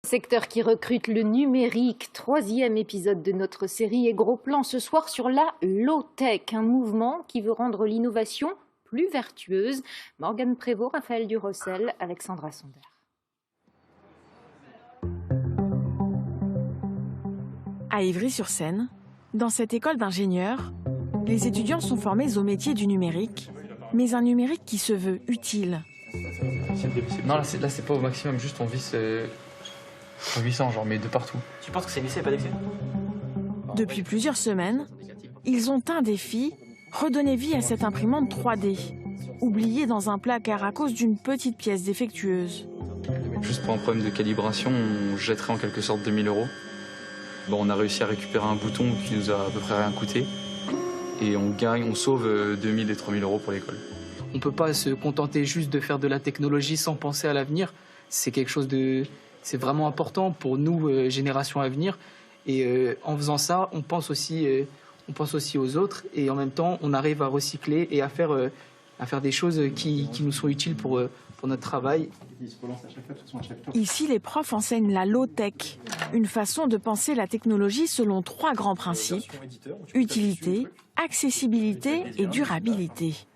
Secteur qui recrute le numérique, troisième épisode de notre série et gros plan ce soir sur la low-tech, un mouvement qui veut rendre l'innovation plus vertueuse. Morgane Prévost, Raphaël Durossel, Alexandra Sonder. À Ivry-sur-Seine, dans cette école d'ingénieurs, les étudiants sont formés au métier du numérique, mais un numérique qui se veut utile. Non, là c'est pas au maximum, juste on visse 800, genre, mais de partout. Tu penses que c'est vissé et pas vissé? Depuis plusieurs semaines, ils ont un défi, redonner vie à cette imprimante 3D, oubliée dans un placard à cause d'une petite pièce défectueuse. Juste pour un problème de calibration, on jetterait en quelque sorte 2000 €. Bon, on a réussi à récupérer un bouton qui nous a à peu près rien coûté. Et on sauve 2000 et 3000 € pour l'école. On ne peut pas se contenter juste de faire de la technologie sans penser à l'avenir. C'est quelque chose c'est vraiment important pour nous, générations à venir. Et en faisant ça, on pense aussi aux autres. Et en même temps, on arrive à recycler et à faire des choses qui nous sont utiles pour notre travail. Ici, les profs enseignent la low-tech, une façon de penser la technologie selon 3 grands principes: utilité, accessibilité et durabilité.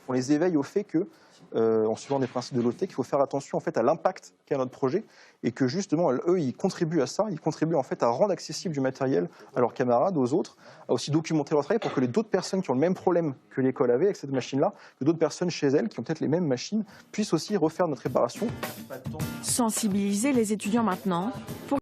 On les éveille au fait que, en suivant des principes de low-tech, il faut faire attention en fait, à l'impact qu'a notre projet et que justement, eux, ils contribuent à ça, ils contribuent en fait, à rendre accessible du matériel à leurs camarades, aux autres, à aussi documenter leur travail pour que les d'autres personnes qui ont le même problème que l'école avait avec cette machine-là, que d'autres personnes chez elles qui ont peut-être les mêmes machines, puissent aussi refaire notre réparation. Sensibiliser les étudiants maintenant pour